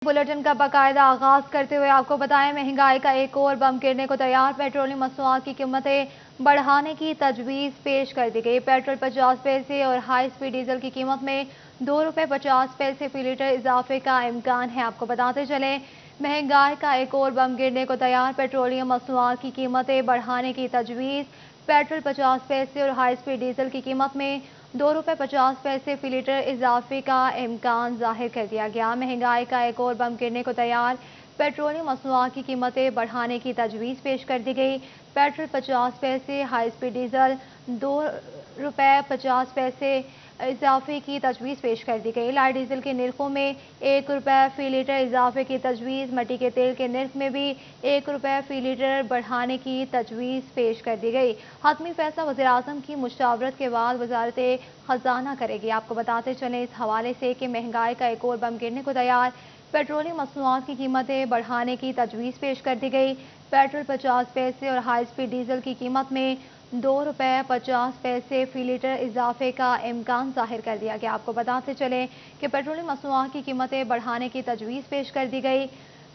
Bulletin का बाकायदा आगाज करते हुए आपको बताएं, महंगाई का एक और बम गिरने को तैयार। पेट्रोलियम मसनूआत की कीमतें बढ़ाने की तजवीज़ पेश कर दी गई। पेट्रोल 50 पैसे और हाई स्पीड डीजल की कीमत में ₹2.50 फी लीटर इजाफे का इम्कान है। आपको बताते चलें, महंगाई का एक और बम गिरने को तैयार। पेट्रोलियम मसनूआत की कीमतें बढ़ाने की तजवीज़। पेट्रोल 50 पैसे और हाई स्पीड डीजल की कीमत में ₹2.50 फी लीटर इजाफे का इम्कान जाहिर कर दिया गया। महंगाई का एक और बम गिरने को तैयार। पेट्रोलियम मसनूआत की कीमतें बढ़ाने की तजवीज़ पेश कर दी गई। पेट्रोल 50 पैसे, हाई स्पीड डीजल ₹2.50 इजाफे की तजवीज़ पेश कर दी गई। लाइट डीजल के निर्खों में ₹1 फी लीटर इजाफे की तजवीज़। मट्टी के तेल के निर्ख में भी ₹1 फी लीटर बढ़ाने की तजवीज़ पेश कर दी गई। हतमी फैसला वज़ीर-ए-आज़म की मुशावरत के बाद वज़ारत ख़ज़ाना करेगी। आपको बताते चलें इस हवाले से कि महंगाई का एक और बम गिरने को तैयार। पेट्रोलियम मसनूआत की कीमतें बढ़ाने की तजवीज़ पेश कर दी गई। पेट्रोल 50 पैसे और हाई स्पीड डीजल की कीमत में ₹2.50 फी लीटर इजाफे का इम्कान जाहिर कर दिया गया। आपको बताते चलें कि पेट्रोलियम मसनूआत की कीमतें बढ़ाने की तजवीज़ पेश कर दी गई।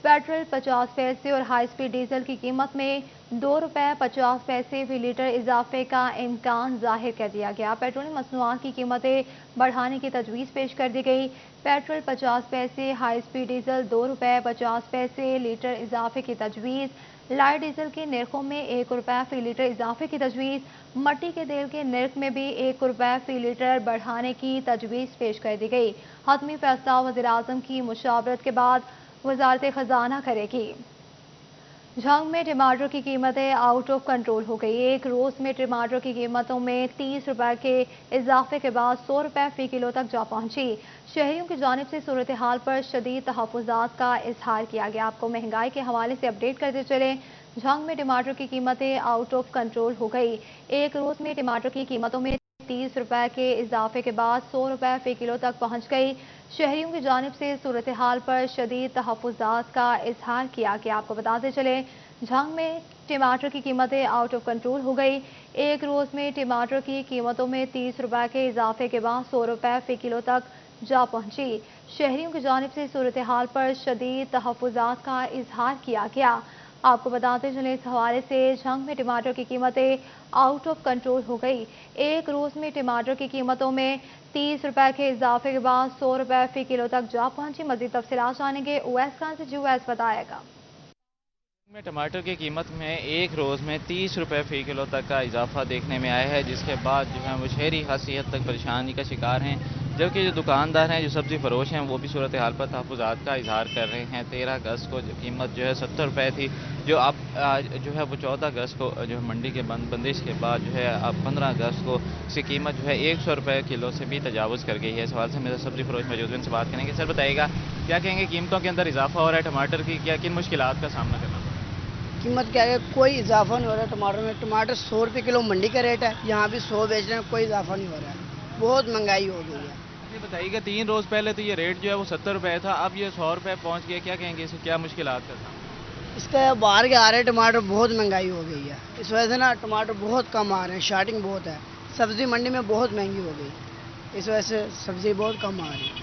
पेट्रोल 50 पैसे और हाई स्पीड डीजल की कीमत में ₹2.50 फी लीटर इजाफे का इम्कान जाहिर कर दिया गया। पेट्रोलियम मसनूआत की कीमतें बढ़ाने की तजवीज़ पेश कर दी गई। पेट्रोल 50 पैसे, हाई स्पीड डीजल ₹2.50 लीटर इजाफे की तजवीज़। लाइट डीजल के निर्खों में ₹1 फी लीटर इजाफे की तजवीज़। मट्टी के तेल के निर्ख में भी ₹1 फी लीटर बढ़ाने की तजवीज़ पेश कर दी गई। हतमी फैसला वज़ीर-ए-आज़म की मुशावरत के बाद वज़ारत ख़ज़ाना करेगी। झंग में टमाटर की कीमतें आउट ऑफ कंट्रोल हो गई। एक रोज़ में टमाटर की कीमतों में ₹30 के इजाफे के बाद ₹100 फी किलो तक जा पहुंची। शहरियों की जानिब से सूरत हाल पर शदीद तहफ़्फ़ुज़ात का इजहार किया गया। आपको महंगाई के हवाले से अपडेट करते चले। झंग में टमाटर की कीमतें आउट ऑफ कंट्रोल हो गई। एक रोज़ में टमाटर की कीमतों में ₹30 के इजाफे के बाद ₹100 फी किलो तक पहुंच गई। शहरियों की जानिब से सूरत हाल पर शदीद तहफ़्फ़ुज़ात का इजहार किया गया। आपको बताते चले, झंग में टमाटर की कीमतें आउट ऑफ कंट्रोल हो गई। एक रोज़ में टमाटर की कीमतों में ₹30 के इजाफे के बाद ₹100 फी किलो तक जा पहुंची। शहरियों की जानिब से सूरत हाल पर शदीद तहफ़्फ़ुज़ात का इजहार किया गया। आपको बताते चले इस हवाले से, झंग में टमाटर की कीमतें आउट ऑफ कंट्रोल हो गई। एक रोज़ में टमाटर की कीमतों में ₹30 के इजाफे के बाद ₹100 फी किलो तक जा पहुंची। मज़ीद तफ़सीलात जानेंगे उवैस खान से। उवैस बताएगा। में टमाटर की कीमत में एक रोज़ में ₹30 फी किलो तक का इजाफा देखने में आया है, जिसके बाद जो है वो शहरी खासी हद तक परेशानी का शिकार हैं। जबकि जो दुकानदार हैं, जो सब्ज़ी फरोश हैं, वो भी सूरत हाल पर तहफ़्फ़ुज़ात का इजहार कर रहे हैं। 13 अगस्त को जो कीमत जो है ₹70 थी, जो अब जो है वो 14 अगस्त को जो है मंडी के बंदिश के बाद जो है अब 15 अगस्त को इसकी कीमत जो है ₹100 किलो से भी तजावुज़ कर गई है। इस सवाल से मेरे सब्ज़ी फरोश मौजूद हैं, उनसे बात करेंगे। सर बताइएगा, क्या कहेंगे, कीमतों के अंदर इजाफा हो रहा है टमाटर की, क्या किन मुश्किलात का सामना करना? कीमत क्या है, कोई इजाफा नहीं हो रहा है टमाटर में। टमाटर ₹100 किलो मंडी का रेट है, यहाँ भी 100 बेच रहे हैं, कोई इजाफा नहीं हो रहा है। बहुत महंगाई हो गई है। ये बताइएगा, 3 रोज़ पहले तो ये रेट जो है वो ₹70 था, अब ये ₹100 पहुंच गया। क्या कहेंगे, इससे क्या मुश्किलात का सामना? इसका बाहर के आ रहे टमाटर, बहुत महंगाई हो गई है। इस वजह से ना टमाटर बहुत कम आ रहे हैं, स्टार्टिंग बहुत है। सब्ज़ी मंडी में बहुत महंगी हो गई, इस वजह से सब्ज़ी बहुत कम आ रही है।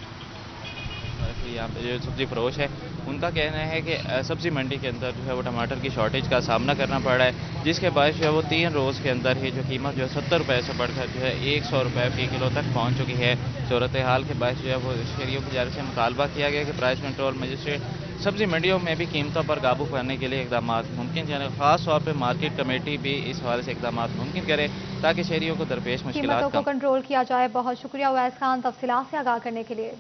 यहाँ पे जो सब्ज़ी फरोश है, उनका कहना है कि सब्ज़ी मंडी के अंदर जो है वो टमाटर की शॉर्टेज का सामना करना पड़ रहा है, जिसके बाद जो है वो 3 रोज़ के अंदर ही जो कीमत जो है ₹70 से बढ़कर जो है ₹100 फी किलो तक पहुँच चुकी है। सूरत हाल के बाद जो है वो शहरियों की जानिब से मुतालबा किया गया कि प्राइस कंट्रोल मजिस्ट्रेट सब्ज़ी मंडियों में भी कीमतों पर काबू करने के लिए इकदाम मुमकिन करें। ख़ास तौर पर मार्केट कमेटी भी इस हवाले से इकदाम मुमकिन करे, ताकि शहरियों को दरपेश कीमतों मुश्किलात को कम। कंट्रोल किया जाए। बहुत शुक्रिया उवैस खान तफसीलात से आगाह करने के लिए।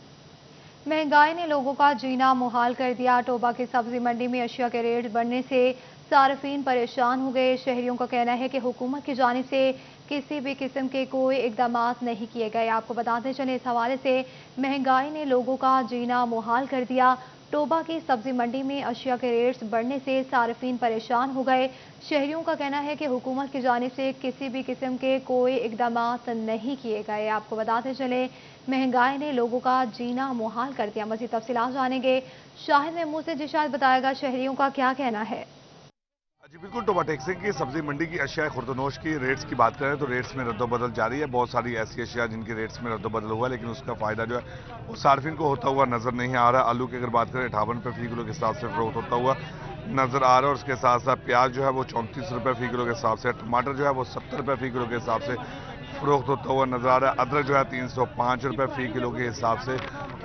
महंगाई ने लोगों का जीना मुहाल कर दिया। टोबा की सब्जी मंडी में अशिया के रेट बढ़ने से सार्फिन परेशान हो गए। शहरियों का कहना है कि हुकूमत की जानिब से किसी भी किस्म के कोई इकदाम नहीं किए गए। आपको बताते चले इस हवाले से, महंगाई ने लोगों का जीना मुहाल कर दिया। टोबा की सब्जी मंडी में अशिया के रेट्स बढ़ने से सार्फिन परेशान हो गए। शहरियों का कहना है कि हुकूमत की जानिब से किसी भी किस्म के कोई इकदाम नहीं किए गए। आपको बताते चले, महंगाई ने लोगों का जीना मुहाल कर दिया। मज़ीद तफसीलात जानेंगे शाहिद महमूद से। जिशाद बताएगा शहरियों का क्या कहना है। جی بالکل، ٹوباٹیکسنگ کی سبزی منڈی کی اشیاء خردنوش کی ریٹس کی بات کریں تو ریٹس میں رد و بدل جاری ہے. بہت ساری ایسی اشیاء جن کے ریٹس میں رد و بدل ہوا ہے، لیکن اس کا فائدہ جو ہے وہ صارفین کو ہوتا ہوا نظر نہیں آ رہا. آلو کی اگر بات کریں 58 روپے فی کلو کے حساب سے فروخت ہوتا ہوا نظر آ رہا ہے، اور اس کے ساتھ ساتھ پیاز جو ہے وہ 34 روپے فی کلو کے حساب سے، ٹماٹر جو ہے وہ 70 روپے فی کلو کے حساب سے فروخت ہوتا ہوا نظر آ رہا ہے. ادرک جو ہے 305 روپے فی کلو کے حساب سے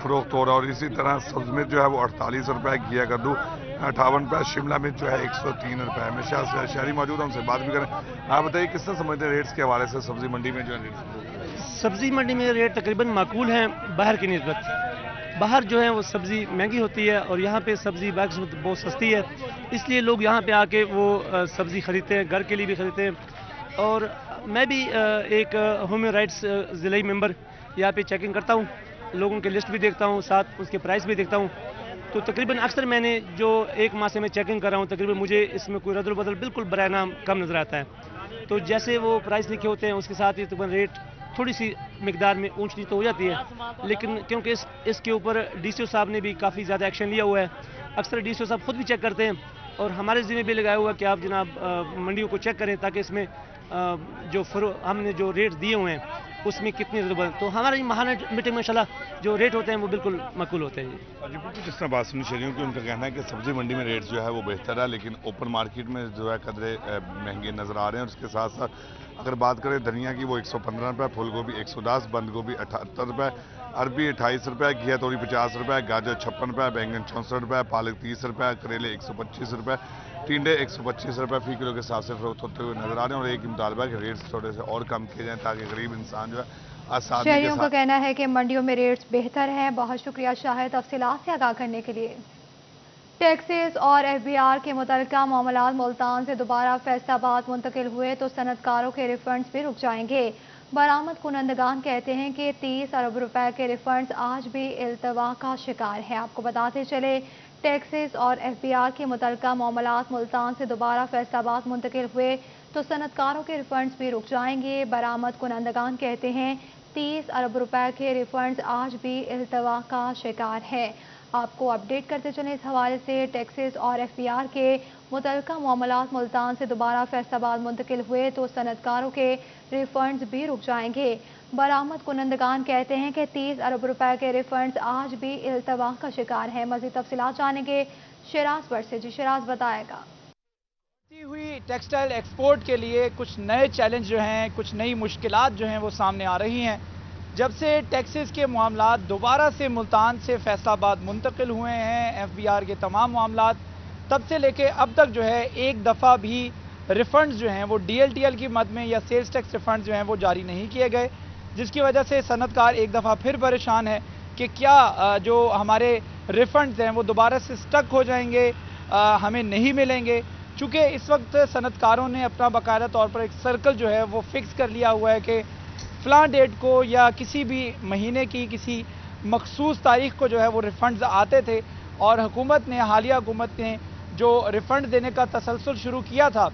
فروخت ہو رہا ہے، اور اسی طرح سبز مرچ جو ہے وہ 48 روپے، گھیا کدو 58 روپے، شملہ مرچ جو ہے 103 روپے. میں شہری موجود ہیں، ان سے بات بھی کریں. آپ بتائیے کس طرح سمجھتے ہیں ریٹس کے حوالے سے سبزی منڈی میں جو ہے ریٹس؟ سبزی منڈی میں ریٹ تقریباً معقول ہیں باہر کی نسبت. باہر جو ہے وہ سبزی مہنگی ہوتی ہے اور یہاں پہ سبزی باقی بہت سستی ہے، اس لیے لوگ یہاں پہ آ کے وہ سبزی خریدتے ہیں، گھر کے لیے بھی خریدتے ہیں. اور میں بھی ایک ہیومن رائٹس ضلعی ممبر یہاں پہ چیکنگ کرتا ہوں، لوگوں کے لسٹ بھی دیکھتا ہوں، ساتھ اس کے پرائس بھی دیکھتا ہوں. تو تقریباً اکثر میں نے جو ایک ماہ سے میں چیکنگ کر رہا ہوں، تقریباً مجھے اس میں کوئی رد و بدل بالکل برائے نام کم نظر آتا ہے. تو جیسے وہ پرائس لکھے ہوتے ہیں اس کے ساتھ ہی تقریباً ریٹ تھوڑی سی مقدار میں اونچ نیچ تو ہو جاتی ہے، لیکن کیونکہ اس کے اوپر ڈی سی او صاحب نے بھی کافی زیادہ ایکشن لیا ہوا ہے. اکثر ڈی سی او صاحب خود بھی چیک کرتے ہیں اور ہمارے ذمہ بھی لگایا ہوا ہے کہ آپ جناب منڈیوں کو چیک کریں تاکہ اس میں جو ہم نے جو ریٹ دیے ہوئے ہیں اس میں کتنی ضرورت. تو ہماری ماہانہ میٹنگ میں انشاءاللہ جو ریٹ ہوتے ہیں وہ بالکل معقول ہوتے ہیں. جی بالکل، جس طرح بات سنی شہریوں کی ان کا کہنا ہے کہ سبزی منڈی میں ریٹس جو ہے وہ بہتر ہے، لیکن اوپن مارکیٹ میں جو ہے قدرے مہنگے نظر آ رہے ہیں. اور اس کے ساتھ ساتھ اگر بات کریں دھنیا کی وہ 115 روپے، پھول گوبھی 110، بند گوبھی 78 روپے، عربی 28 روپے، گھیا توری 50 روپے، گاجر 56 روپے، بینگن 64 روپے، پالک 30 روپے، کریلے 125 روپے، ٹینڈے 125 روپے فی کلو کے حساب سے فروخت ہوتے ہوئے نظر آ رہے ہیں. اور ایک ہی مطالبہ ہے کہ ریٹس تھوڑے سے اور کم کیے جائیں تاکہ غریب انسان جو ہے آسانی کے شہریوں کا ساتھ. کہنا ہے کہ منڈیوں میں ریٹس بہتر ہیں. بہت شکریہ شاہد تفصیلات سے آگاہ کرنے کے لیے. ٹیکسز اور ایف بی آر کے متعلقہ معاملات ملتان سے دوبارہ فیصل آباد منتقل ہوئے تو صنعت کاروں کے ریفنڈز بھی رک جائیں گے. برآمد کنندگان کہتے ہیں کہ 30 ارب روپے کے ریفنڈز آج بھی التوا کا شکار ہیں. آپ کو بتاتے چلے ٹیکسز اور ایف بی آر کے متعلقہ معاملات ملتان سے دوبارہ فیصل آباد منتقل ہوئے تو صنعت کاروں کے ریفنڈز بھی رک جائیں گے. برآمد کنندگان کہتے ہیں 30 ارب روپے کے ریفنڈز آج بھی التوا کا شکار ہے. آپ کو اپڈیٹ کرتے چلیں اس حوالے سے. ٹیکسز اور ایف بی آر کے متعلقہ معاملات ملتان سے دوبارہ فیصل آباد منتقل ہوئے تو صنعت کاروں کے ریفنڈز بھی رک جائیں گے. برآمد کنندگان کہتے ہیں کہ 30 ارب روپے کے ریفنڈز آج بھی التوا کا شکار ہیں. مزید تفصیلات جانیں گے شراز پر سے. جی شراز بتائے گا. ہوئی ٹیکسٹائل ایکسپورٹ کے لیے کچھ نئے چیلنج جو ہیں، کچھ نئی مشکلات جو ہیں وہ سامنے آ رہی ہیں. جب سے ٹیکسز کے معاملات دوبارہ سے ملتان سے فیصل آباد منتقل ہوئے ہیں، ایف بی آر کے تمام معاملات، تب سے لے کے اب تک جو ہے ایک دفعہ بھی ریفنڈز جو ہیں وہ ڈی ایل ٹی ایل کی مد میں یا سیلز ٹیکس ریفنڈز جو ہیں وہ جاری نہیں کیے گئے، جس کی وجہ سے صنعت کار ایک دفعہ پھر پریشان ہے کہ کیا جو ہمارے ریفنڈز ہیں وہ دوبارہ سے سٹک ہو جائیں گے، ہمیں نہیں ملیں گے. چونکہ اس وقت صنعت کاروں نے اپنا باقاعدہ طور پر ایک سرکل جو ہے وہ فکس کر لیا ہوا ہے کہ فلاں ڈیٹ کو یا کسی بھی مہینے کی کسی مخصوص تاریخ کو جو ہے وہ ریفنڈز آتے تھے. اور حکومت نے، حالیہ حکومت نے جو ریفنڈ دینے کا تسلسل شروع کیا تھا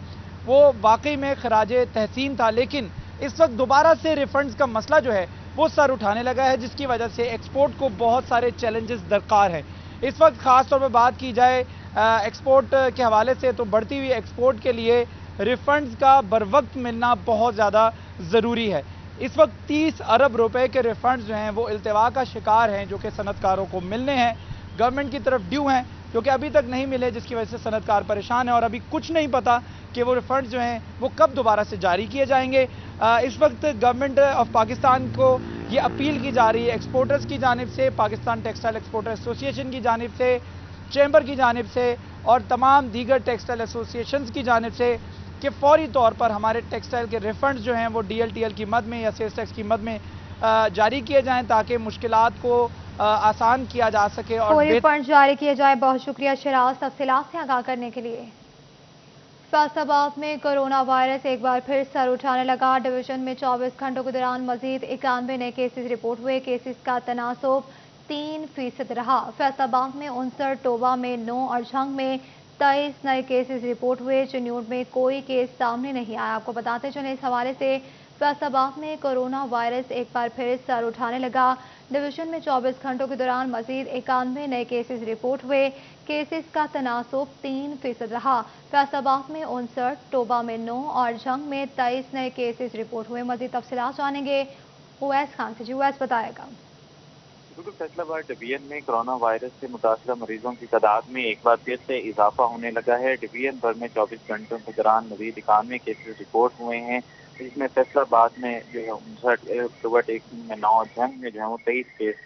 وہ واقعی میں خراج تحسین تھا. لیکن اس وقت دوبارہ سے ریفنڈز کا مسئلہ جو ہے وہ سر اٹھانے لگا ہے، جس کی وجہ سے ایکسپورٹ کو بہت سارے چیلنجز درکار ہیں. اس وقت خاص طور پر بات کی جائے ایکسپورٹ کے حوالے سے تو بڑھتی ہوئی ایکسپورٹ کے لیے ریفنڈز کا بروقت ملنا بہت زیادہ ضروری ہے. اس وقت 30 ارب روپے کے ریفنڈز جو ہیں وہ التوا کا شکار ہیں، جو کہ صنعت کاروں کو ملنے ہیں، گورنمنٹ کی طرف ڈیو ہیں، جو کہ ابھی تک نہیں ملے، جس کی وجہ سے صنعت کار پریشان ہے اور ابھی کچھ نہیں پتا کہ وہ ریفنڈز جو ہیں وہ کب دوبارہ سے جاری کیے جائیں گے. اس وقت گورنمنٹ آف پاکستان کو یہ اپیل کی جا رہی ہے ایکسپورٹرز کی جانب سے، پاکستان ٹیکسٹائل ایکسپورٹر ایسوسی ایشن کی جانب سے، چیمبر کی جانب سے اور تمام دیگر ٹیکسٹائل ایسوسی ایشنز کی جانب سے کہ فوری طور پر ہمارے ٹیکسٹائل کے ریفنڈز جو ہیں وہ ڈی ایل ٹی ایل کی مد میں یا سیلز ٹیکس کی مد میں جاری کیے جائیں تاکہ مشکلات کو آسان کیا جا سکے اور ریفنڈ جاری کیے جائیں. بہت شکریہ شراز تفصیلات سے آگاہ کرنے کے لیے. فیصل آباد میں کرونا وائرس ایک بار پھر سر اٹھانے لگا. ڈویژن میں 24 گھنٹوں کے دوران مزید 91 نئے کیسز رپورٹ ہوئے. کیسز کا تناسب 3% رہا. فیصل آباد میں 59، ٹوبہ میں 9 اور جھنگ میں 23 نئے کیسز رپورٹ ہوئے. چنیوٹ میں کوئی کیس سامنے نہیں آیا. آپ کو بتاتے چلیں اس حوالے سے फैसलाबाद में कोरोना वायरस एक बार फिर सर उठाने लगा। डिवीजन में 24 घंटों के दौरान मजीद 91 नए केसेस रिपोर्ट हुए। केसेस का तनासुब 3% रहा। फैसलाबाद में 59, टोबा में 9 और जंग में 23 नए केसेस रिपोर्ट हुए। मजीद तफसीलात जानेंगे उवैस खान से। उवैस बताएगा। बिल्कुल, फैसलाबाद डिवीजन में कोरोना वायरस से मुतासरा मरीजों की तादाद में एक बार फिर से इजाफा होने लगा है। डिवीजन भर में 24 घंटों के दौरान मजीद 91 केसेस रिपोर्ट हुए हैं, जिसमें फैसलाबाद में जो है 59, टोबा में 9, जंग में जो है वो 23 केस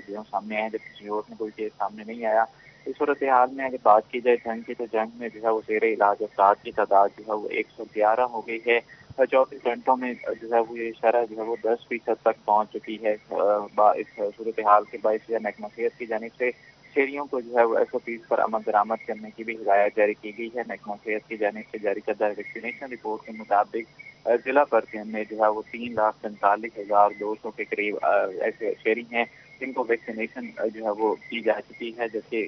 जो है सामने आए हैं, जबकि सीहोर में कोई केस सामने नहीं आया। इस सूरत हाल में अगर बात की जाए जंग की, तो जंग में जो है वो ज़ेरे इलाज अफराद की तादाद जो है वो 111 हो गई है। 24 घंटों में जो है वो ये शरह जो है वो 10% तक पहुंच चुकी है। इस सूरत हाल के बायस महकमा सेहत की जानिब से शहरियों को जो है वो SOPs पर अमल दरामद करने की भी हिदायत जारी की गई है। महकमा सेहत की जानिब से जारी करदा वैक्सीनेशन रिपोर्ट के मुताबिक जिला भर में जो है वो 3,45,200 के करीब ऐसे शहरी हैं जिनको वैक्सीनेशन जो है वो की जा चुकी है, जबकि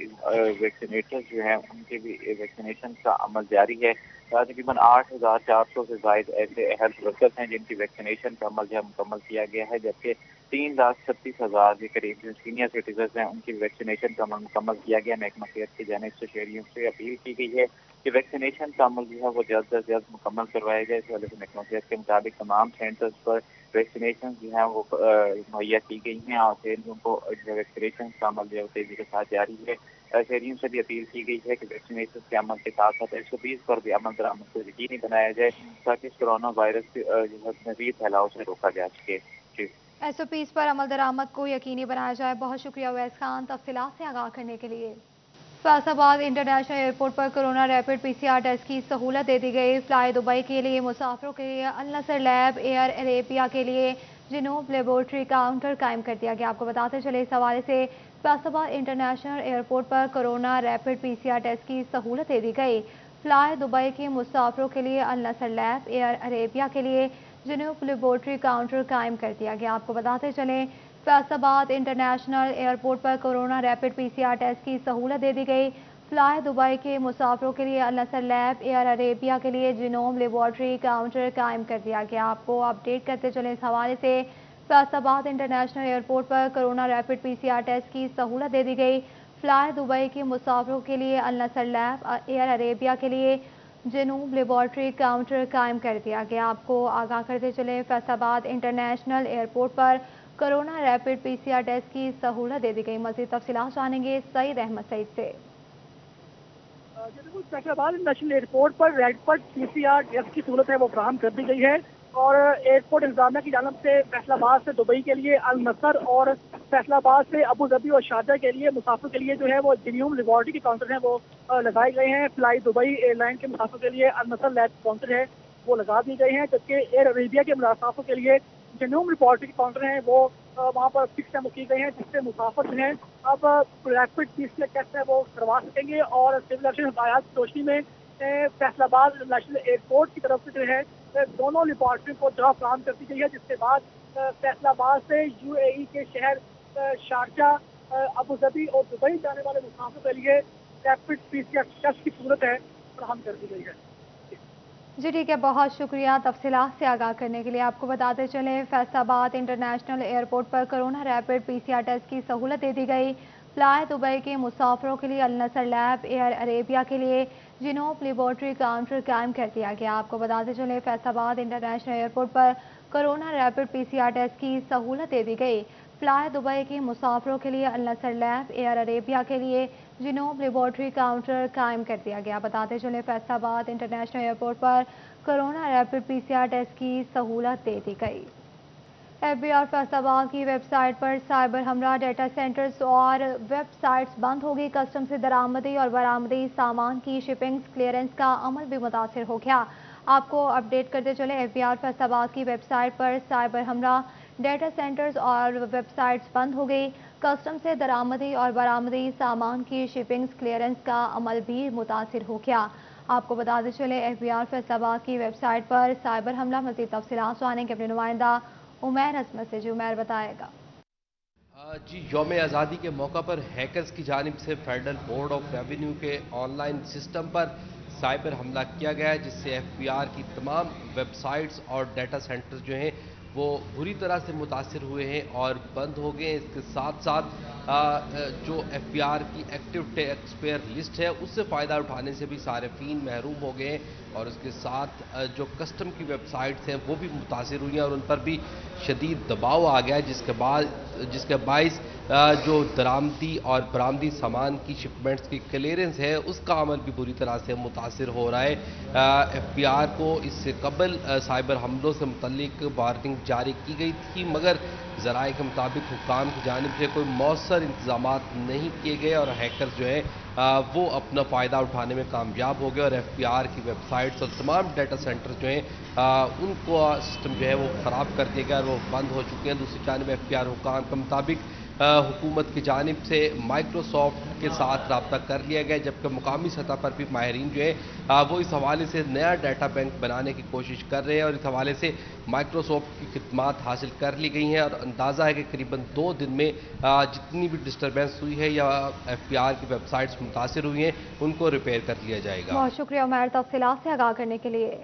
वैक्सीनेटर्स जो है उनके भी वैक्सीनेशन का अमल जारी है। तकरीबन 8,400 से ज़ायद ऐसे हेल्थ वर्कर्स हैं जिनकी वैक्सीनेशन का अमल जो है मुकम्मल किया गया है, जबकि 3,36,000 के करीब जो सीनियर सिटीजन हैं उनकी वैक्सीनेशन का अमल मुकम्मल किया गया। महकमा सेहत की जानिब से शहरियों से अपील की गई है कि वैक्सीनेशन का अमल जो है वो जल्द से जल्द मुकम्मल करवाया जाए। इस वजह से महकमा सेहत के मुताबिक तमाम सेंटर्स पर वैक्सीनेशन जो है वो मुहैया की गई हैं और शहरियों को जो वैक्सीनेशन का अमल जो है तेजी के साथ जारी है। शहरियों से भी अपील की गई है कि वैक्सीनेशन के अमल के साथ साथ SOPs पर भी अमल दरामद को यकीनी बनाया जाए ताकि इस कोरोना वायरस के जो है मज़ीद फैलाव से रोका जा सके। SOPs पर अमल दरामद को यकीनी बनाया जाए। बहुत शुक्रिया उवैस खान तफसीलात से आगाह करने के लिए। फैसलाबाद इंटरनेशनल एयरपोर्ट पर कोरोना रैपिड PCR टेस्ट की सहूलत दे दी गई। फ्लाई दुबई के लिए मुसाफिरों के लिए अल नसर लैब, एयर अरेबिया के लिए जिनूब लेबोरेटरी काउंटर कायम कर दिया गया। आपको बताते चले इस हवाले से फैसलाबाद इंटरनेशनल एयरपोर्ट पर कोरोना रैपिड PCR टेस्ट की सहूलत दे दी गई। फ्लाई दुबई के मुसाफिरों के लिए अल नसर लैब, एयर अरेबिया के लिए जिनूब लेबोरेटरी काउंटर कायम कर दिया गया। आपको बताते चले फैसलाबाद इंटरनेशनल एयरपोर्ट पर कोरोना रैपिड PCR टेस्ट की सहूलत दे दी गई। फ्लाई दुबई के मुसाफिरों के लिए अल नसर लैब, एयर अरेबिया के लिए जिनोम लेबोरेटरी काउंटर कायम कर दिया गया। आपको अपडेट करते चले इस हवाले से फैसलाबाद इंटरनेशनल एयरपोर्ट पर कोरोना रैपिड PCR टेस्ट की सहूलत दे दी गई। फ्लाई दुबई के मुसाफिरों के लिए अल नसर लैब, एयर अरेबिया के लिए जिनूब लेबोरेटरी काउंटर कायम कर दिया गया। आपको आगाह करते चले फैसलाबाद इंटरनेशनल एयरपोर्ट पर कोरोना रैपिड PCR टेस्ट की सहूलत दे दी गई। मज़ीद तफसीलात जानेंगे सईद अहमद सईद से। बिल्कुल, फैसलाबाद नेशनल एयरपोर्ट पर रैपिड PCR टेस्ट की सहूलत है वो फराहम कर दी गई है और एयरपोर्ट इंतजामिया की जानब से फैसलाबाद से दुबई के लिए अल नसर और फैसलाबाद से अबू धाबी और शारजा के लिए मुसाफिर के लिए जो है वो जिनूम लेबोरेटरी के काउंटर हैं वो लगाए गए हैं। फ्लाई दुबई एयरलाइन के मुसाफिर के लिए अल नसर लैब काउंटर है वो लगा दिए गए हैं, जबकि एयर अरेबिया के मुसाफिर के लिए जिनूम लेबोरेटरी के काउंटर हैं वो वहाँ पर फिक्स टाइम की गए हैं, जिससे मुसाफिर जो हैं अब रैपिड PCR टेस्ट है वो करवा सकेंगे। और सिविल एविएशन हिदायत की रोशनी में फैसलाबाद नेशनल एयरपोर्ट की तरफ से जो है दोनों लेबोरेटरी को जगह फराहम कर दी गई है, जिसके बाद फैसलाबाद से UAE के शहर शारजा, अबू धाबी और दुबई जाने वाले मुसाफिर के लिए रैपिड PCR टेस्ट की सहूलत है फराहम कर दी गई है। जी ठीक है, बहुत शुक्रिया तफसीलात से आगाह करने के लिए। आपको बताते चले फैसलाबाद इंटरनेशनल एयरपोर्ट पर कोरोना रैपिड PCR टेस्ट की सहूलत दे दी गई। फ्लाई दुबई के मुसाफिरों के लिए अल नसर लैब, एयर अरेबिया के लिए जिनोब लेबोरेटरी काउंटर कायम कर दिया गया। आपको बताते चले फैसलाबाद इंटरनेशनल एयरपोर्ट पर कोरोना रैपिड PCR टेस्ट की सहूलत दे दी गई। फ्लाई दुबई के मुसाफिरों के लिए अल नसर लैब, एयर अरेबिया के लिए जिनोब लेबोरेटरी काउंटर कायम कर दिया गया। बताते चले फैसलाबाद इंटरनेशनल एयरपोर्ट पर कोरोना रैपिड PCR टेस्ट की सहूलत दे दी गई। FBI फैसलाबाद की वेबसाइट पर साइबर हमला, डेटा सेंटर्स और वेबसाइट्स बंद होगी। कस्टम से दरामदी और बरामदी सामान की शिपिंग्स क्लियरेंस का अमल भी मुतासिर हो गया। आपको अपडेट करते चले FBI फैसलाबाद की वेबसाइट पर साइबर हमला, डेटा सेंटर्स और वेबसाइट्स बंद हो गई। कस्टम से दरामदी और बरामदी सामान की शिपिंग्स क्लियरेंस का अमल भी मुतासिर हो गया। आपको बताते चले FBI फैसलाबाद की वेबसाइट पर साइबर हमला, मज़ीद तफसीलात जानेंगे अपने नुमाइंदा उमैर अजमत से। जो उमैर बताएगा। जी, यौम आज़ादी के मौका पर हैकर्स की जानिब से फेडरल बोर्ड ऑफ रेवेन्यू के ऑनलाइन सिस्टम पर سائبر حملہ کیا گیا ہے جس سے FBR کی تمام ویب سائٹس اور ڈیٹا سینٹرز جو ہیں وہ بری طرح سے متاثر ہوئے ہیں اور بند ہو گئے ہیں۔ اس کے ساتھ ساتھ جو FBR کی ایکٹیو ٹیکس پیئر لسٹ ہے اس سے فائدہ اٹھانے سے بھی صارفین محروم ہو گئے ہیں، اور اس کے ساتھ جو کسٹم کی ویب سائٹس ہیں وہ بھی متاثر ہوئی ہیں اور ان پر بھی شدید دباؤ آ گیا ہے، جس کے باعث جو درآمدی اور برآمدی سامان کی شپمنٹس کی کلیئرنس ہے اس کا عمل بھی بری طرح سے متاثر ہو رہا ہے۔ FBR کو اس سے قبل سائبر حملوں سے متعلق وارننگ جاری کی گئی تھی، مگر ذرائع کے مطابق حکام کی جانب سے کوئی مؤثر انتظامات نہیں کیے گئے اور ہیکر جو ہے وہ اپنا فائدہ اٹھانے میں کامیاب ہو گئے اور FBR کی ویب سائٹس اور تمام ڈیٹا سینٹر جو ہیں ان کو سسٹم جو ہے وہ خراب کر دیا گیا اور وہ بند ہو چکے ہیں۔ دوسری جانب FBR حکام کے مطابق حکومت کی جانب سے مائکروسافٹ کے ساتھ رابطہ کر لیا گیا، جبکہ مقامی سطح پر بھی ماہرین جو ہے وہ اس حوالے سے نیا ڈیٹا بینک بنانے کی کوشش کر رہے ہیں اور اس حوالے سے مائکروسافٹ کی خدمات حاصل کر لی گئی ہیں اور اندازہ ہے کہ قریباً 2 دن میں جتنی بھی ڈسٹربینس ہوئی ہے یا FBR کی ویب سائٹس متاثر ہوئی ہیں ان کو ریپیئر کر لیا جائے گا۔ بہت شکریہ عمیر تفصیلات سے آگاہ کرنے کے لیے۔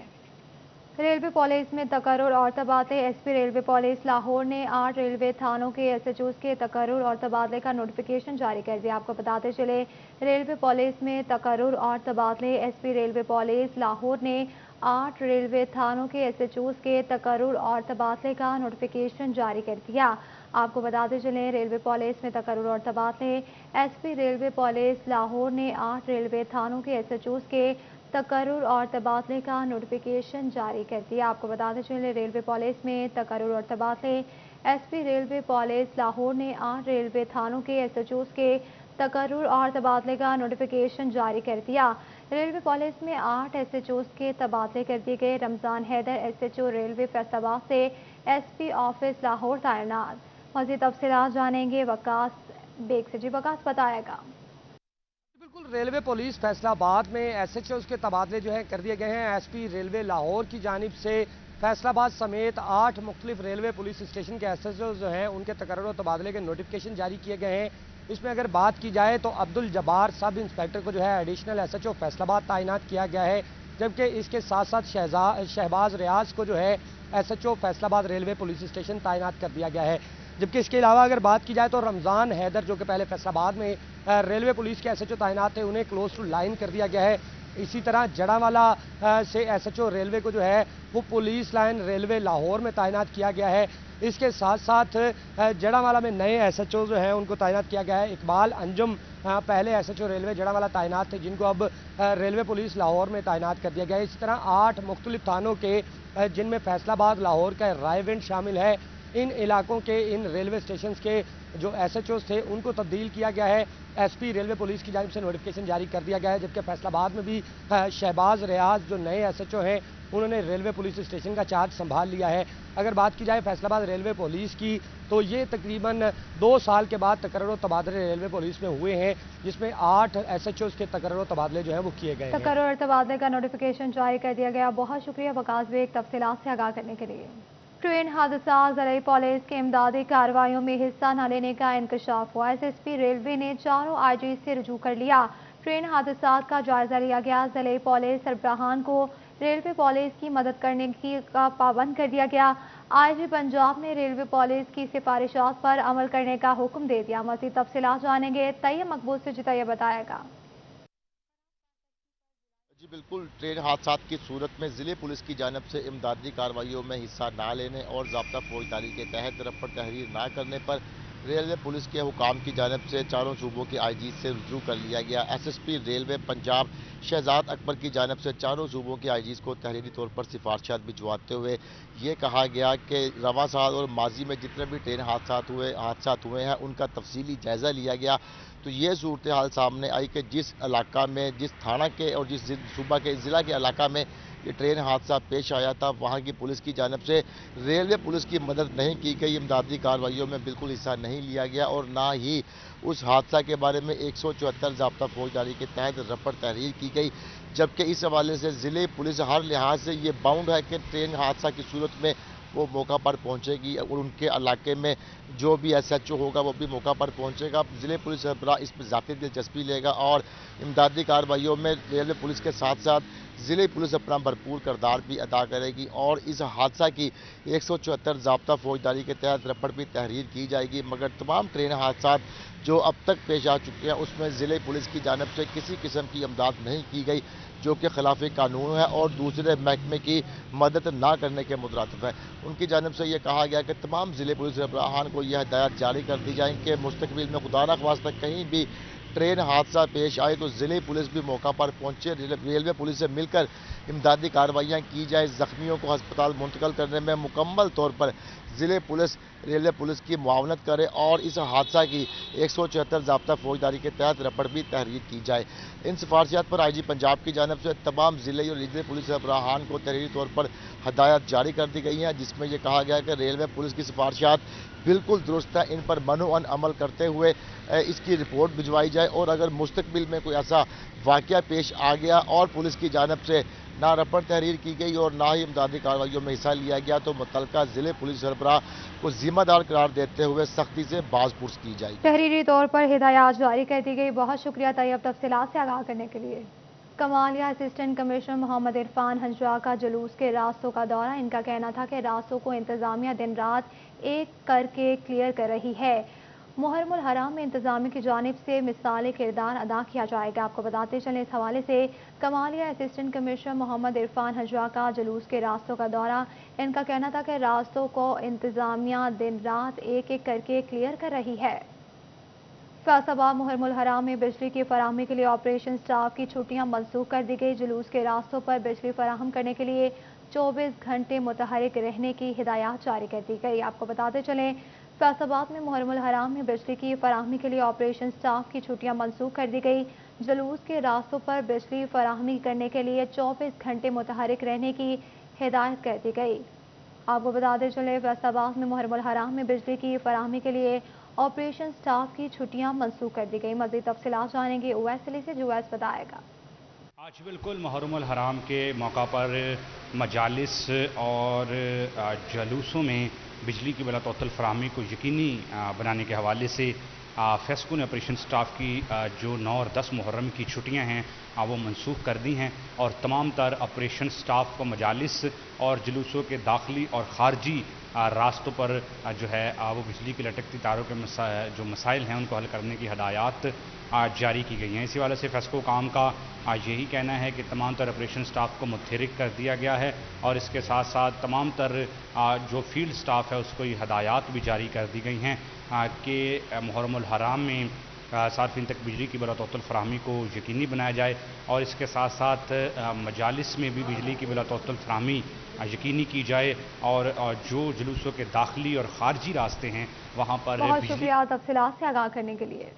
ریلوے پالیس میں تقرر اور تبادلے۔ SP ریلوے پالیس لاہور نے 8 ریلوے تھانوں کے SHOs کے تقرر اور تبادلے کا نوٹیفیکیشن جاری کر دیا۔ آپ کو بتاتے چلے ریلوے پالیس میں تقرر اور تبادلے۔ SP ریلوے پالیس لاہور نے 8 ریلوے تھانوں کے SHOs کے تقرر اور تبادلے کا نوٹیفیکیشن جاری کر دیا۔ آپ کو بتاتے چلیں ریلوے پالیس میں تقرر اور تبادلے۔ SP ریلوے پالیس لاہور نے 8 ریلوے تھانوں کے SHOs کے تقرر اور تبادلے کا نوٹیفیکیشن جاری کر دیا۔ آپ کو بتاتے چلیں ریلوے پالیس میں تقرر اور تبادلے۔ SP ریلوے پالیس لاہور نے 8 ریلوے تھانوں کے SHOs کے تقرر اور تبادلے کا نوٹیفیکیشن جاری کر دیا۔ ریلوے پالیس میں 8 SHOs کے تبادلے کر دیے گئے۔ رمضان حیدر SHO ریلوے فیصل آباد سے SP آفس لاہور تعینات۔ مزید تفصیلات جانیں گے وقاص بیگ سے۔ جی وقاص بتائے گا۔ بالکل ریلوے پولیس فیصل آباد میں SHOs کے تبادلے جو ہیں کر دیے گئے ہیں۔ SP ریلوے لاہور کی جانب سے فیصل آباد سمیت 8 مختلف ریلوے پولیس اسٹیشن کے SHOs جو ہیں ان کے تقرر و تبادلے کے نوٹیفیکیشن جاری کیے گئے ہیں۔ اس میں اگر بات کی جائے تو عبدالجبار سب انسپیکٹر کو جو ہے ایڈیشنل SHO فیصل آباد تعینات کیا گیا ہے، جبکہ اس کے ساتھ ساتھ شہباز ریاض کو جو ہے SHO فیصل آباد ریلوے پولیس اسٹیشن تعینات کر دیا گیا ہے۔ جبکہ اس کے علاوہ اگر بات کی جائے تو رمضان حیدر جو کہ پہلے فیصل آباد میں ریلوے پولیس کے SHO تعینات تھے انہیں کلوز ٹو لائن کر دیا گیا ہے۔ اسی طرح جڑاوالا سے SHO ریلوے کو جو ہے وہ پولیس لائن ریلوے لاہور میں تعینات کیا گیا ہے۔ اس کے ساتھ ساتھ جڑاوالا میں نئے SHO جو ہیں ان کو تعینات کیا گیا ہے۔ اقبال انجم پہلے SHO ریلوے جڑاوالا تعینات تھے جن کو اب ریلوے پولیس لاہور میں تعینات کر دیا گیا ہے۔ اسی طرح 8 مختلف تھانوں کے جن میں فیصل آباد لاہور کا رائے ونڈ شامل ہے، ان علاقوں کے ان ریلوے اسٹیشنز کے جو SHOs تھے ان کو تبدیل کیا گیا ہے۔ SP ریلوے پولیس کی جانب سے نوٹیفیکیشن جاری کر دیا گیا ہے، جبکہ فیصل آباد میں بھی شہباز ریاض جو نئے SHO ہیں انہوں نے ریلوے پولیس اسٹیشن کا چارج سنبھال لیا ہے۔ اگر بات کی جائے فیصل آباد ریلوے پولیس کی تو یہ تقریباً 2 سال کے بعد تقرر و تبادلے ریلوے پولیس میں ہوئے ہیں، جس میں 8 SHOs کے تقرر و تبادلے جو ہیں وہ کیے گئے ہیں۔ تقرر اور تبادلے کا نوٹیفیکیشن جاری کر دیا گیا۔ بہت شکریہ وقاص بیگ تفصیلات سے آگاہ کرنے کے لیے۔ ٹرین حادثات ضلعی پولیس کے امدادی کارروائیوں میں حصہ نہ لینے کا انکشاف ہوا۔ SSP ریلوے نے 4 IGs سے رجوع کر لیا۔ ٹرین حادثات کا جائزہ لیا گیا۔ ضلعی پولیس سربراہان کو ریلوے پولیس کی مدد کرنے کا پابند کر دیا گیا۔ IG پنجاب نے ریلوے پولیس کی سفارشات پر عمل کرنے کا حکم دے دیا۔ مزید تفصیلات جانیں گے طیب مقبول سے۔ طیب بتائے گا۔ جی بالکل، ٹرین حادثات کی صورت میں ضلع پولیس کی جانب سے امدادی کارروائیوں میں حصہ نہ لینے اور ضابطہ فوجداری کے تحت رفع تحریر نہ کرنے پر ریلوے پولیس کے حکام کی جانب سے 4 صوبوں کے IGs سے رجوع کر لیا گیا۔ SSP ریلوے پنجاب شہزاد اکبر کی جانب سے 4 صوبوں کے IGs کو تحریری طور پر سفارشات بھجواتے ہوئے یہ کہا گیا کہ رواں سال اور ماضی میں جتنے بھی ٹرین حادثات ہوئے ہیں ان کا تفصیلی جائزہ لیا گیا، تو یہ صورتحال سامنے آئی کہ جس علاقہ میں، جس تھانہ کے اور جس صوبہ کے ضلع کے علاقہ میں یہ ٹرین حادثہ پیش آیا تھا وہاں کی پولیس کی جانب سے ریلوے پولیس کی مدد نہیں کی گئی، امدادی کارروائیوں میں بالکل حصہ نہیں لیا گیا اور نہ ہی اس حادثہ کے بارے میں 174 ضابطہ فوجداری کے تحت رفع تحریر کی گئی، جبکہ اس حوالے سے ضلع پولیس ہر لحاظ سے یہ باؤنڈ ہے کہ ٹرین حادثہ کی صورت میں वो मौका पर पहुंचेगी और उनके इलाके में जो भी SHO होगा वो भी मौका पर पहुंचेगा। ज़िले पुलिस सरबराह इस पर ज़ाती दिलचस्पी लेगा और इमदादी कार्रवाइयों में रेलवे पुलिस के साथ साथ ज़िले पुलिस अपना भरपूर किरदार भी अदा करेगी और इस हादसा की 174 ज़ाब्ता फौजदारी के तहत रपट भी तहरीर की जाएगी। मगर तमाम ट्रेन हादसा जो अब तक पेश आ चुके हैं उसमें ज़िले पुलिस की जानिब से किसी किस्म की इमदाद नहीं की गई, जो कि खिलाफ कानून है और दूसरे महकमे की मदद ना करने के मुतरातिफ है। उनकी जानिब से ये कहा गया कि तमाम ज़िले पुलिस सरबराहान को यह हिदायत जारी कर दी जाए कि मुस्तकबिल में खुदा न ख्वास्ता कहीं भी ट्रेन हादसा पेश आए तो ज़िले पुलिस भी मौका पर पहुंचे, रेलवे पुलिस से मिलकर इमदादी कार्रवाइयाँ की जाए। ज़ख्मियों को अस्पताल मुंतकिल करने में मुकम्मल तौर पर ज़िले पुलिस रेलवे पुलिस की मुआवनत करे और इस हादसा की 174 ज़ाब्ता फौजदारी के तहत रपट भी तहरीर की जाए। इन सिफारशियात पर IG पंजाब की जानिब से तमाम ज़िले और रीजनल पुलिस सरबराहान को तहरीरी तौर पर हदायत जारी कर दी गई हैं, जिसमें यह कहा गया कि रेलवे पुलिस की सिफारशियात बिल्कुल दुरुस्त है, इन पर मनोअन अमल करते हुए इसकी रिपोर्ट भिजवाई जाए और अगर मुस्तकबिल में कोई ऐसा वाक़या पेश आ गया और पुलिस की जानिब से ना रपट तहरीर की गई और ना ही इमदादी कार्रवाइयों में हिस्सा लिया गया तो मुतल्लिका ज़िले पुलिस सरबराह को जिम्मेदार करार देते हुए सख्ती से बाज़पुर्स की जाएगी। तहरीरी तौर पर हिदायत जारी कर दी गई। बहुत शुक्रिया तैयब तफसीलात से आगाह करने के लिए। कमालिया असिस्टेंट कमिश्नर मोहम्मद इरफान हंजरा का जुलूस के रास्तों का दौरा। इनका कहना था कि रास्तों को इंतजामिया दिन रात एक करके क्लियर कर रही है। मुहर्रमुल हराम में इंतजामिया की जानिब से मिसाली किरदार अदा किया जाएगा। आपको बताते चलें, इस हवाले से कमालिया असिस्टेंट कमिश्नर मोहम्मद इरफान हंजरा का जुलूस के रास्तों का दौरा। इनका कहना था कि रास्तों को इंतजामिया दिन रात एक एक करके क्लियर कर रही है। फैसलाबाद मुहर्रमुल हराम में बिजली की फराहमी के लिए ऑपरेशन स्टाफ की छुट्टियां मनसूख कर दी गई। जुलूस के रास्तों पर बिजली फराहम करने के लिए 24 घंटे मुतहरिक रहने की हिदायत जारी कर दी गई। आपको बताते चलें, फैसलाबाद में मुहर्रमुल हराम में बिजली की फराहमी के लिए ऑपरेशन स्टाफ की छुट्टियां मनसूख कर दी गई। जुलूस के रास्तों पर बिजली फराहमी करने के लिए 24 घंटे मुतहरिक रहने की हिदायत कर दी गई। आपको बताते चले, फैसलाबाद में मुहर्रमुल हराम में बिजली की फराहमी के लिए ऑपरेशन स्टाफ की छुट्टियां मनसूख कर दी गई। मज़ीद तफसीलात जानेंगे उवैस अली से, जो उवैस बताएगा। आज बिल्कुल मुहर्रमुल हराम के मौका पर मजालिस और जलूसों में बिजली की बिलातौतल फराहमी को यकीनी बनाने के हवाले से फेस्को ने ऑपरेशन स्टाफ की जो 9 और 10 मुहर्रम की छुट्टियां हैं वो मनसूख कर दी हैं और तमाम तर ऑपरेशन स्टाफ को मजालिस और जुलूसों के दाखिली और ख़ारजी रास्तों पर जो है वो बिजली की लटकती तारों के जो मसाइल हैं उनको हल करने की हदायत जारी की गई हैं। इसी वाले से फेस्को काम का यही कहना है कि तमाम तर ऑपरेशन स्टाफ को मुतहरिक कर दिया गया है और इसके साथ साथ तमाम तर जो फील्ड स्टाफ है उसको ये हदायत भी जारी कर दी गई हैं कि मुहर्रमुल हराम में सार्फिन तक बिजली की बिलातौतल फराहमी को यकीनी बनाया जाए और इसके साथ साथ मजालिस में भी बिजली की बिलातौतल फराहमी यकीनी की जाए और जो जुलूसों के दाखिली और खारजी रास्ते हैं वहाँ पर बहुत शुक्रिया तफसीलात से आगाह करने के लिए।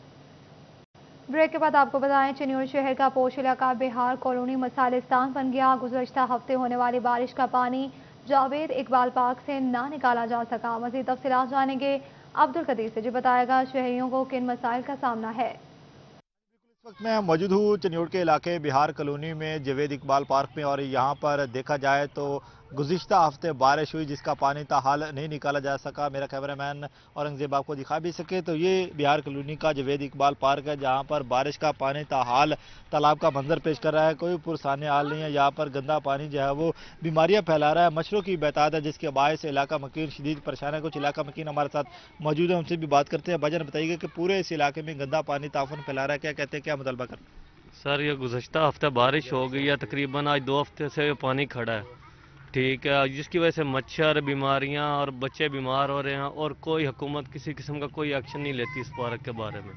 ब्रेक के बाद आपको बताएं, चिन्योर शहर का पोश इलाका बिहार कॉलोनी मसालिस्तान बन गया। गुज़श्ता हफ्ते होने वाली बारिश का पानी जावेद इकबाल पार्क से ना निकाला जा सका। मज़ीद तफसीलात जानेंगे अब्दुल कदीर से, जो बताएगा शहरियों को किन मसाइल का सामना है। इस वक्त मैं मौजूद हूँ चिन्योर के इलाके बिहार कॉलोनी में जावेद इकबाल पार्क में और यहाँ पर देखा जाए तो गुज़िश्ता हफ्ते बारिश हुई जिसका पानी ताहाल नहीं निकाला जा सका। मेरा कैमरामैन औरंगजेब आपको दिखा भी सके तो ये बिहार कॉलोनी का जावेद इकबाल पार्क है जहाँ पर बारिश का पानी ताहाल तालाब का मंजर पेश कर रहा है। कोई पुरसाने हाल नहीं है। यहाँ पर गंदा पानी जो है वो बीमारियाँ फैला रहा है, मच्छरों की बेताद है जिसके बायस इलाका मकीन शदीद परेशान है। कुछ इलाका मकीन हमारे साथ मौजूद है, उनसे भी बात करते हैं। भाईजान बताइएगा कि पूरे इस इलाके में गंदा पानी ताफन फैला रहा है, क्या कहते हैं, क्या मुतालबा कर? सर ये गुज़श्ता हफ्ते बारिश हो गई है, तकरीबन आज 2 हफ्ते से पानी खड़ा है, ठीक है, जिसकी वजह से मच्छर बीमारियां और बच्चे बीमार हो रहे हैं और कोई हुकूमत किसी किस्म का कोई एक्शन नहीं लेती इस पार्क के बारे में।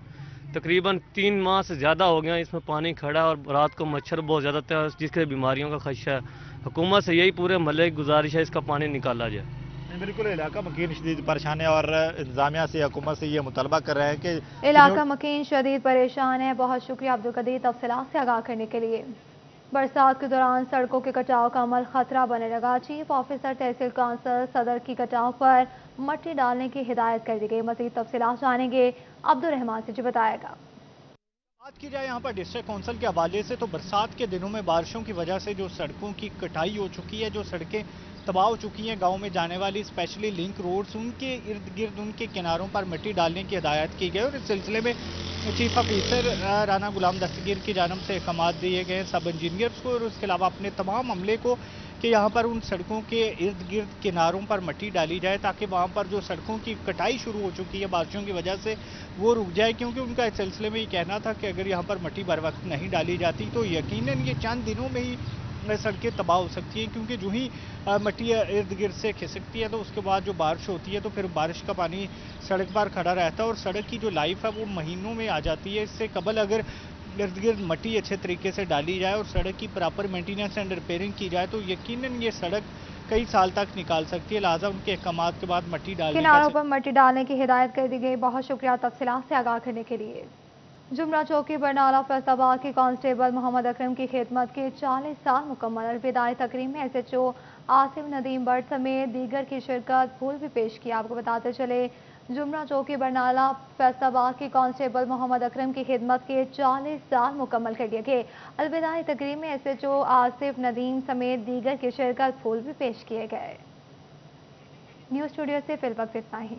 तकरीबन 3 माह से ज़्यादा हो गया इसमें पानी खड़ा और रात को मच्छर बहुत ज़्यादा था जिसके बीमारियों का खदशा है। हुकूमत से यही पूरे महल्ले की गुजारिश है इसका पानी निकाला जाए। बिल्कुल इलाका मकीन शदीद परेशान है और इंतजामिया से हुकूमत से ये मुतालबा कर रहे हैं कि इलाका मकीन शदीद परेशान है। बहुत शुक्रिया अब्दुल कदीर तफसीलात से आगाह करने के लिए। बरसात के दौरान सड़कों के कटाव का अमल खतरा बने लगा। चीफ ऑफिसर तहसील काउंसिल सदर की कटाव पर मट्टी डालने की हिदायत कर दी गई। मज़ीद तफसीलात जानेंगे अब्दुल रहमान से, जो बताएगा। बात की जाए यहाँ पर डिस्ट्रिक्ट काउंसिल के हवाले से तो बरसात के दिनों में बारिशों की वजह से जो सड़कों की कटाई हो चुकी है, जो सड़कें तबाह हो चुकी हैं। गांव में जाने वाली स्पेशली लिंक रोड्स, उनके इर्द गिर्द उनके किनारों पर मिट्टी डालने की हिदायत की गई और इस सिलसिले में चीफ ऑफिसर राना गुलाम दस्तगीर की जानब से अहकामात दिए गए सब इंजीनियर्स को और उसके अलावा अपने तमाम अमले को कि यहाँ पर उन सड़कों के इर्द गिर्द किनारों पर मिट्टी डाली जाए ताकि वहाँ पर जो सड़कों की कटाई शुरू हो चुकी है बारिशों की वजह से वो रुक जाए, क्योंकि उनका इस सिलसिले में ये कहना था कि अगर यहाँ पर मिट्टी बर वक्त नहीं डाली जाती तो यकीनन ये चंद दिनों में ही सड़कें तबाह हो सकती हैं, क्योंकि जो ही मिट्टी इर्द गिर्द से खिसकती है तो उसके बाद जो बारिश होती है तो फिर बारिश का पानी सड़क पर खड़ा रहता है और सड़क की जो लाइफ है वो महीनों में आ जाती है। इससे कबल अगर इर्द गिर्द मिट्टी अच्छे तरीके से डाली जाए और सड़क की प्रॉपर मेंटेनेंस एंड रिपेयरिंग की जाए तो यकीनन ये सड़क कई साल तक निकाल सकती है। लिहाजा उनके अहकामात के बाद मिट्टी डालने किनारों पर मिट्टी डालने की हिदायत कर दी गई। बहुत शुक्रिया तफसीलात से आगाह करने के लिए। जुमरा चौकी बरनाला फैसलाबाद के कांस्टेबल मोहम्मद अकरम की खिदमत के 40 साल मुकम्मल। अलविदाई तकरीब में SHO आसिफ नदीम बट समेत दीगर की शिरकत फूल भी पेश किया। आपको बताते चले जुमरा चौकी बरनाला फैसलाबाद के कांस्टेबल मोहम्मद अकरम की खिदमत के 40 साल मुकम्मल कर दिए गए। अलविदाई तकरीब में SHO आसिफ नदीम समेत दीगर की शिरकत फूल भी पेश किए गए। न्यूज़ स्टूडियो से फिल वक्त इतना ही।